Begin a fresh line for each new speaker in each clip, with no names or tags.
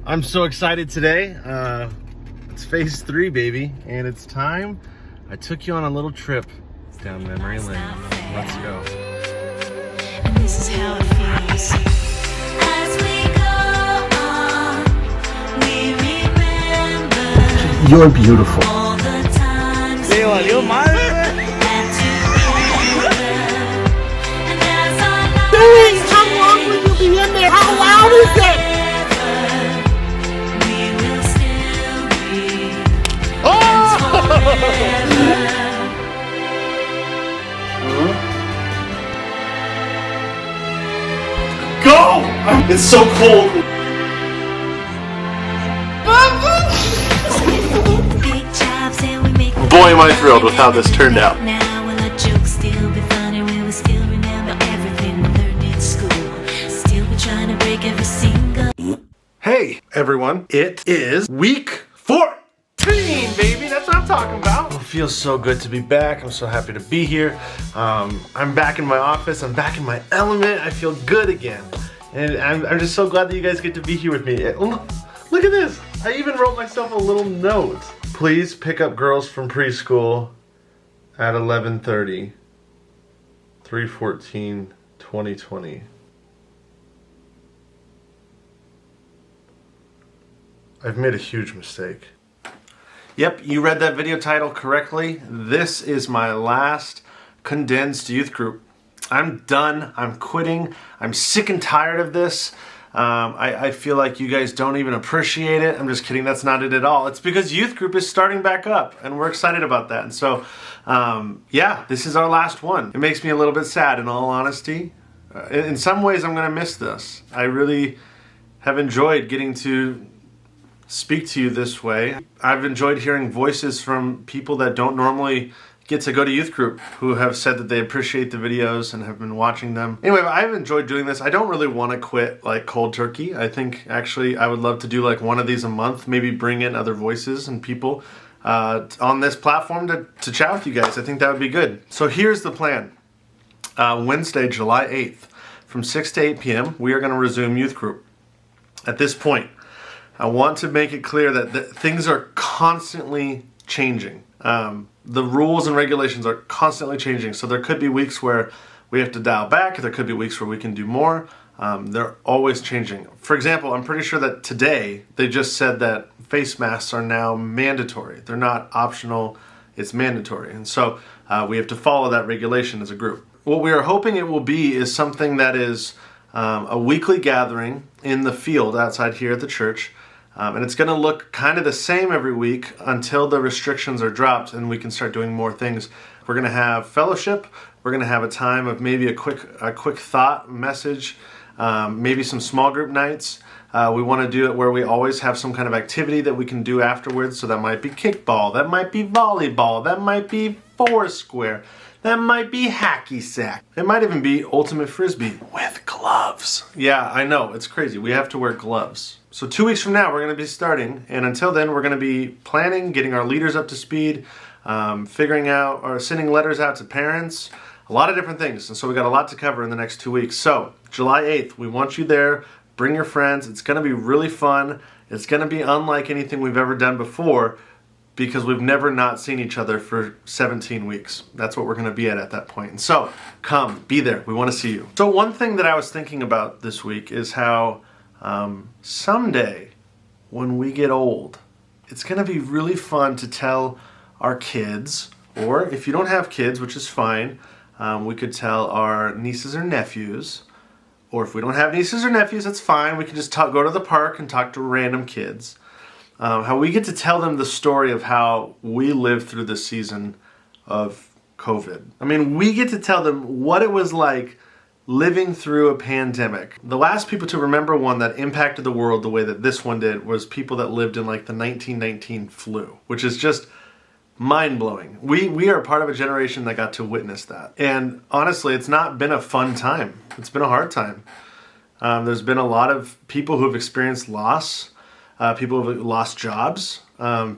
I'm so excited today. It's phase 3, baby, and it's time. I took you on a little trip down memory lane. Let's go.
And this is how it feels. As we go on, we remember.
You're beautiful.
All the times we
Leo,
had together. And as our lives
How long will you be in there? How loud is it?
we will still be
Oh!
forever.
Go! It's so cold.
Big jobs and we make
Boy, am I thrilled with how this turned out.
Now will our jokes still be funny? We will still remember everything we learned in school. Still be trying to break every single.
Hey, everyone. It is week 14, baby. That's what I'm talking about. It feels so good to be back. I'm so happy to be here. I'm back in my office. I'm back in my element. I feel good again. And I'm just so glad that you guys get to be here with me. Look at this. I even wrote myself a little note. Please pick up girls from preschool at 11:30, 3/14/2020. I've made a huge mistake. Yep, you read that video title correctly. This is my last Condensed Youth Group. I'm done. I'm quitting. I'm sick and tired of this. I feel like you guys don't even appreciate it. I'm just kidding. That's not it at all. It's because Youth Group is starting back up, and we're excited about that. And so, yeah, this is our last one. It makes me a little bit sad, in all honesty. In some ways, I'm going to miss this. I really have enjoyed getting to speak to you this way. I've enjoyed hearing voices from people that don't normally get to go to youth group who have said that they appreciate the videos and have been watching them. Anyway, I've enjoyed doing this. I don't really want to quit like cold turkey. I think actually I would love to do like one of these a month, maybe bring in other voices and people on this platform to chat with you guys. I think that would be good. So here's the plan. Wednesday, July 8th, from 6 to 8 p.m., we are going to resume youth group. At this point, I want to make it clear that things are constantly changing. The rules and regulations are constantly changing. So there could be weeks where we have to dial back. There could be weeks where we can do more. They're always changing. For example, I'm pretty sure that today they just said that face masks are now mandatory. They're not optional. It's mandatory. And so we have to follow that regulation as a group. What we are hoping it will be is something that is a weekly gathering in the field outside here at the church. And it's going to look kind of the same every week until the restrictions are dropped and we can start doing more things. We're going to have fellowship. We're going to have a time of maybe a quick thought message, maybe some small group nights. We want to do it where we always have some kind of activity that we can do afterwards. So that might be kickball, that might be volleyball, that might be foursquare, that might be hacky sack. It might even be ultimate frisbee with gloves. Yeah, I know, it's crazy. We have to wear gloves. So 2 weeks from now, we're going to be starting, and until then, we're going to be planning, getting our leaders up to speed, figuring out or sending letters out to parents, a lot of different things. And so we got a lot to cover in the next 2 weeks. So July 8th, we want you there. Bring your friends. It's going to be really fun. It's going to be unlike anything we've ever done before because we've never not seen each other for 17 weeks. That's what we're going to be at that point. And so come, be there. We want to see you. So one thing that I was thinking about this week is how someday when we get old, it's going to be really fun to tell our kids, or if you don't have kids, which is fine, we could tell our nieces or nephews, or if we don't have nieces or nephews, that's fine. We can just go to the park and talk to random kids. How we get to tell them the story of how we lived through the season of COVID. I mean, we get to tell them what it was like living through a pandemic. The last people to remember one that impacted the world the way that this one did was people that lived in like the 1919 flu, which is just mind-blowing. We are part of a generation that got to witness that. And honestly, it's not been a fun time. It's been a hard time. There's been a lot of people who have experienced loss, people who have lost jobs,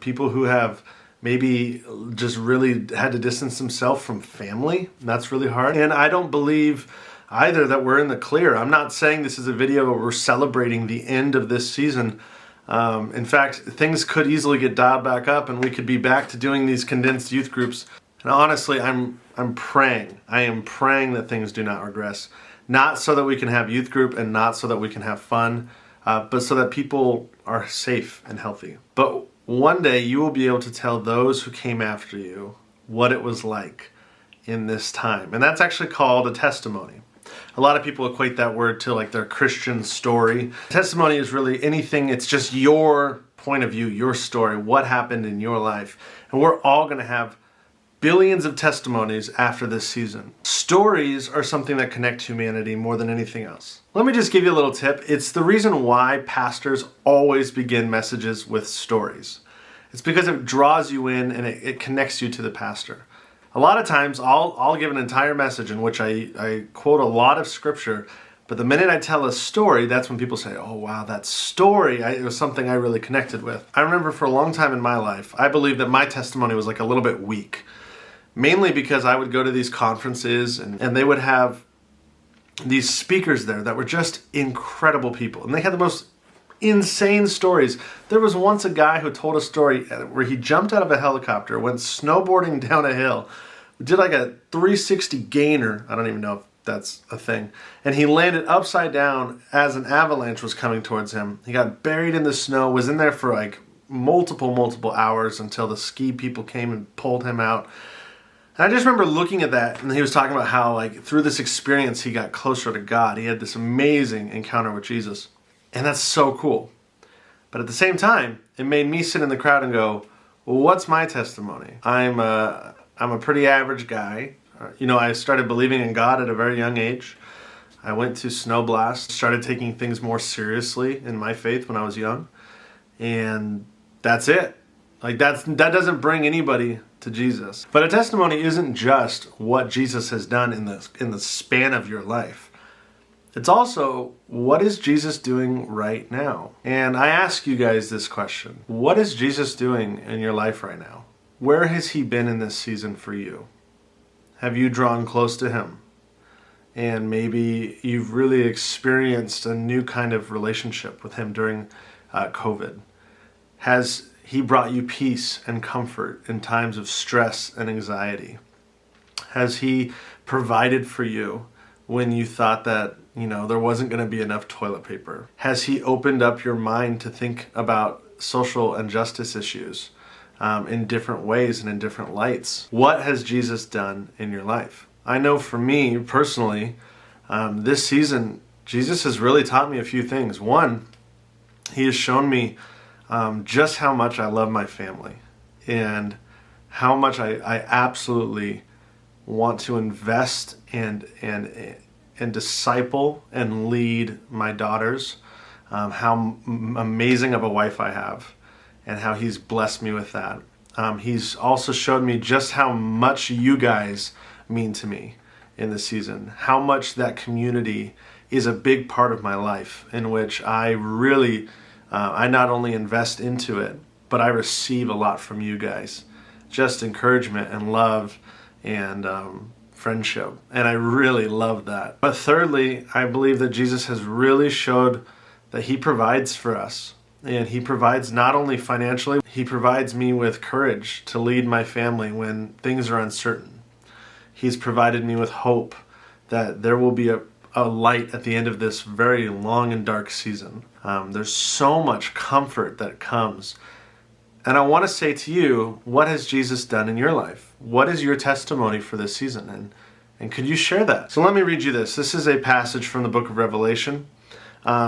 people who have maybe just really had to distance themselves from family. That's really hard. And I don't believe either that we're in the clear. I'm not saying this is a video where we're celebrating the end of this season. In fact, things could easily get dialed back up and we could be back to doing these condensed youth groups. And honestly, I'm praying. I am praying that things do not regress. Not so that we can have youth group and not so that we can have fun, but so that people are safe and healthy. But one day you will be able to tell those who came after you what it was like in this time. And that's actually called a testimony. A lot of people equate that word to like their Christian story. Testimony is really anything, it's just your point of view, your story, what happened in your life. And we're all going to have billions of testimonies after this season. Stories are something that connect humanity more than anything else. Let me just give you a little tip. It's the reason why pastors always begin messages with stories. It's because it draws you in and it connects you to the pastor. A lot of times I'll give an entire message in which I quote a lot of scripture, but the minute I tell a story, that's when people say, oh wow, that story, it was something I really connected with. I remember for a long time in my life, I believed that my testimony was like a little bit weak. Mainly because I would go to these conferences and they would have these speakers there that were just incredible people. And they had the most insane stories. There was once a guy who told a story where he jumped out of a helicopter, went snowboarding down a hill, did like a 360 gainer. I don't even know if that's a thing. And he landed upside down as an avalanche was coming towards him. He got buried in the snow, was in there for like multiple hours until the ski people came and pulled him out. And I just remember looking at that, and he was talking about how like through this experience he got closer to God. He had this amazing encounter with Jesus. And that's so cool. But at the same time, it made me sit in the crowd and go, well, what's my testimony? I'm a pretty average guy. I started believing in God at a very young age. I went to Snow Blast, started taking things more seriously in my faith when I was young. And that's it. Like that doesn't bring anybody to Jesus. But a testimony isn't just what Jesus has done in the span of your life. It's also, what is Jesus doing right now? And I ask you guys this question. What is Jesus doing in your life right now? Where has he been in this season for you? Have you drawn close to him? And maybe you've really experienced a new kind of relationship with him during COVID. Has he brought you peace and comfort in times of stress and anxiety? Has he provided for you when you thought that there wasn't going to be enough toilet paper? Has he opened up your mind to think about social and justice issues in different ways and in different lights? What has Jesus done in your life? I know for me personally, this season, Jesus has really taught me a few things. One, he has shown me just how much I love my family and how much I absolutely want to invest and disciple and lead my daughters, how amazing of a wife I have, and how he's blessed me with that. He's also showed me just how much you guys mean to me in this season, how much that community is a big part of my life, in which I really, I not only invest into it, but I receive a lot from you guys. Just encouragement and love and friendship. And I really love that. But thirdly, I believe that Jesus has really showed that he provides for us. And he provides not only financially, he provides me with courage to lead my family when things are uncertain. He's provided me with hope that there will be a light at the end of this very long and dark season. There's so much comfort that comes. And I want to say to you, what has Jesus done in your life? What is your testimony for this season? And could you share that? So let me read you this. This is a passage from the book of Revelation.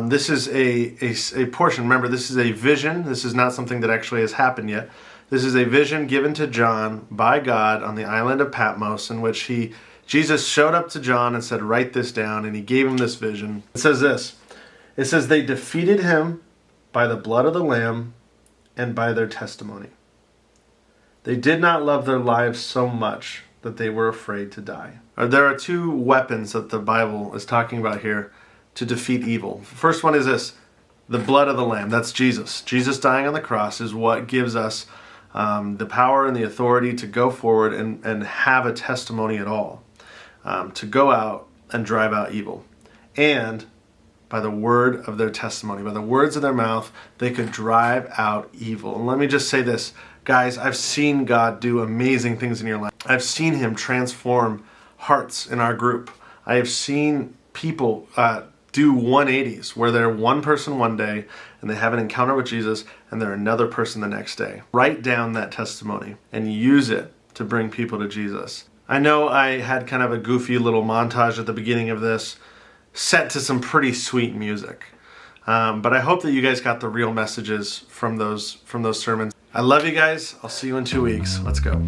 This is a portion. Remember, this is a vision. This is not something that actually has happened yet. This is a vision given to John by God on the island of Patmos, in which Jesus showed up to John and said, write this down, and he gave him this vision. It says this. It says, they defeated him by the blood of the Lamb and by their testimony. They did not love their lives so much that they were afraid to die. There are two weapons that the Bible is talking about here to defeat evil. The first one is this, the blood of the Lamb. That's Jesus. Jesus dying on the cross is what gives us the power and the authority to go forward and have a testimony at all, to go out and drive out evil. And by the word of their testimony, by the words of their mouth, they could drive out evil. And let me just say this, guys, I've seen God do amazing things in your life. I've seen him transform hearts in our group. I have seen people do 180s where they're one person one day and they have an encounter with Jesus and they're another person the next day. Write down that testimony and use it to bring people to Jesus. I know I had kind of a goofy little montage at the beginning of this set to some pretty sweet music. But I hope that you guys got the real messages from those sermons. I love you guys. I'll see you in 2 weeks. Let's go.